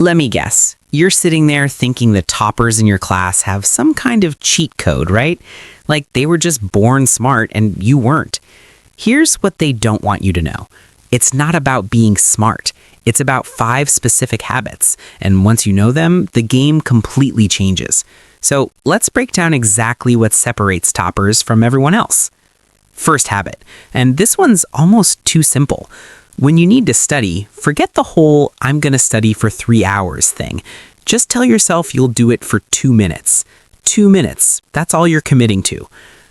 Let me guess. You're sitting there thinking the toppers in your class have some kind of cheat code, right? Like they were just born smart and you weren't. Here's what they don't want you to know. It's not about being smart. It's about 5 specific habits. And once you know them, the game completely changes. So let's break down exactly what separates toppers from everyone else. First habit, and this one's almost too simple. When you need to study, forget the whole "I'm going to study for 3 hours" thing. Just tell yourself you'll do it for 2 minutes. 2 minutes, that's all you're committing to.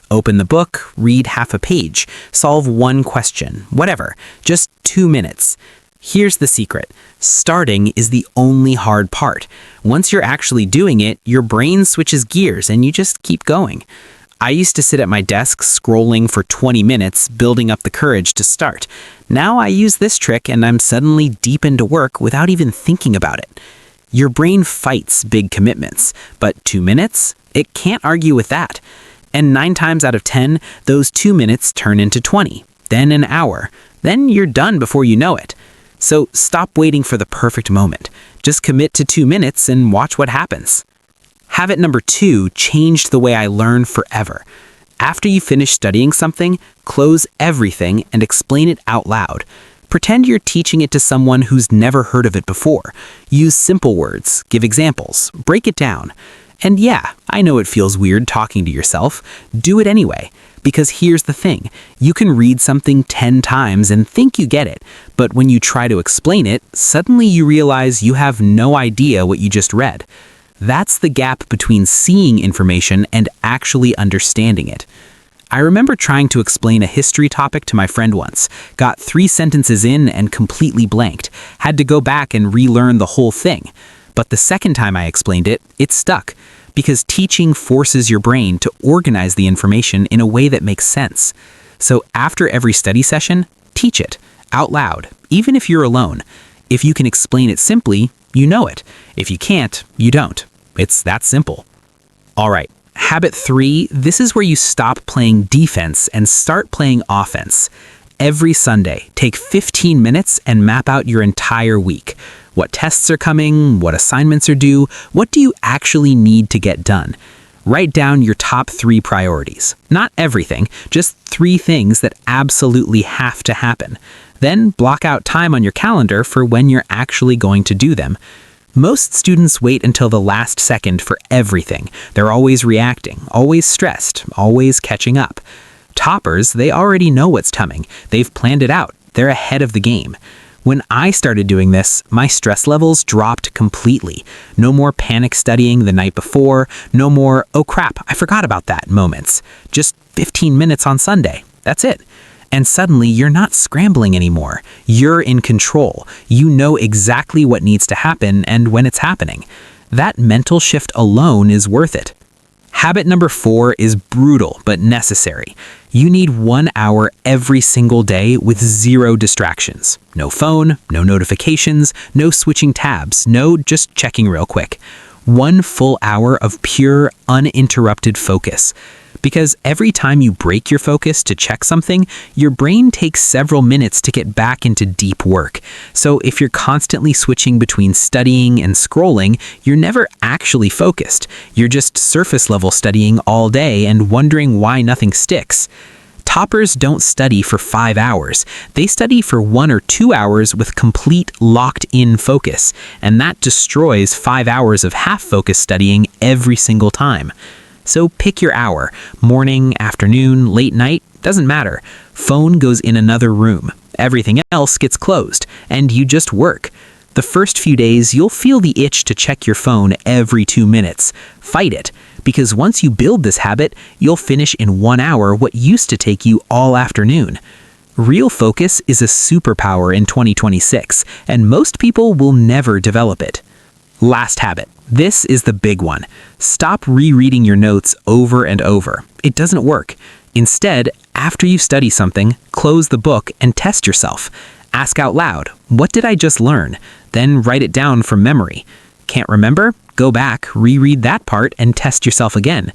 Open the book, read half a page, solve one question, whatever. Just 2 minutes. Here's the secret. Starting is the only hard part. Once you're actually doing it, your brain switches gears and you just keep going. I used to sit at my desk scrolling for 20 minutes, building up the courage to start. Now I use this trick and I'm suddenly deep into work without even thinking about it. Your brain fights big commitments, but 2 minutes? It can't argue with that. And 9 times out of 10, those 2 minutes turn into 20, then an hour. Then you're done before you know it. So stop waiting for the perfect moment. Just commit to 2 minutes and watch what happens. Habit number 2 changed the way I learn forever. After you finish studying something, close everything and explain it out loud. Pretend you're teaching it to someone who's never heard of it before. Use simple words, give examples, break it down. And yeah, I know it feels weird talking to yourself. Do it anyway. Because here's the thing, you can read something 10 times and think you get it, but when you try to explain it, suddenly you realize you have no idea what you just read. That's the gap between seeing information and actually understanding it. I remember trying to explain a history topic to my friend once, got 3 sentences in and completely blanked, had to go back and relearn the whole thing. But the second time I explained it, it stuck. Because teaching forces your brain to organize the information in a way that makes sense. So after every study session, teach it, out loud, even if you're alone. If you can explain it simply, you know it. If you can't, you don't. It's that simple. All right, habit 3, this is where you stop playing defense and start playing offense. Every Sunday, take 15 minutes and map out your entire week. What tests are coming, what assignments are due, what do you actually need to get done? Write down your top 3 priorities. Not everything, just 3 things that absolutely have to happen. Then block out time on your calendar for when you're actually going to do them. Most students wait until the last second for everything. They're always reacting, always stressed, always catching up. Toppers, they already know what's coming. They've planned it out. They're ahead of the game. When I started doing this, my stress levels dropped completely. No more panic studying the night before, no more, "oh crap, I forgot about that" moments. Just 15 minutes on Sunday. That's it. And suddenly you're not scrambling anymore. You're in control. You know exactly what needs to happen and when it's happening. That mental shift alone is worth it. Habit number 4 is brutal but necessary. You need 1 hour every single day with 0 distractions. No phone, no notifications, no switching tabs, no just checking real quick. 1 full hour of pure, uninterrupted focus. Because every time you break your focus to check something, your brain takes several minutes to get back into deep work. So if you're constantly switching between studying and scrolling, you're never actually focused. You're just surface level studying all day and wondering why nothing sticks. Toppers don't study for 5 hours. They study for 1 or 2 hours with complete locked-in focus, and that destroys 5 hours of half-focus studying every single time. So pick your hour. Morning, afternoon, late night, doesn't matter. Phone goes in another room. Everything else gets closed, and you just work. The first few days, you'll feel the itch to check your phone every 2 minutes. Fight it, because once you build this habit, you'll finish in 1 hour what used to take you all afternoon. Real focus is a superpower in 2026, and most people will never develop it. Last habit. This is the big one. Stop rereading your notes over and over. It doesn't work. Instead, after you study something, close the book and test yourself. Ask out loud, "What did I just learn?" Then write it down from memory. Can't remember? Go back, reread that part, and test yourself again.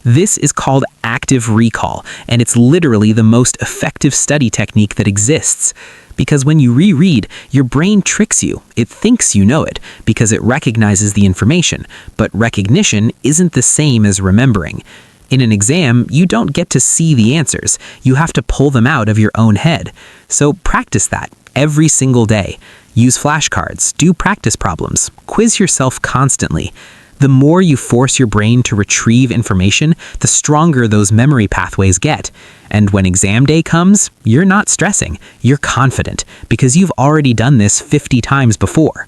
This is called active recall, and it's literally the most effective study technique that exists. Because when you reread, your brain tricks you. It thinks you know it because it recognizes the information, but recognition isn't the same as remembering. In an exam, you don't get to see the answers. You have to pull them out of your own head. So practice that every single day. Use flashcards, do practice problems, quiz yourself constantly. The more you force your brain to retrieve information, the stronger those memory pathways get. And when exam day comes, you're not stressing. You're confident because you've already done this 50 times before.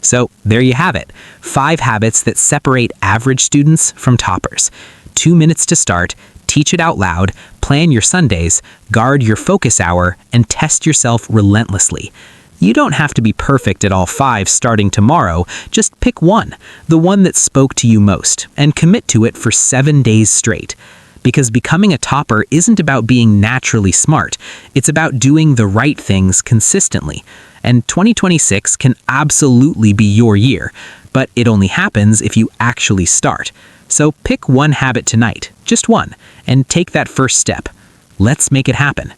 So there you have it. 5 habits that separate average students from toppers. 2 minutes to start, teach it out loud, plan your Sundays, guard your focus hour, and test yourself relentlessly. You don't have to be perfect at all 5 starting tomorrow. Just pick one, the one that spoke to you most, and commit to it for 7 days straight. Because becoming a topper isn't about being naturally smart. It's about doing the right things consistently. And 2026 can absolutely be your year, but it only happens if you actually start. So pick one habit tonight, just one, and take that first step. Let's make it happen.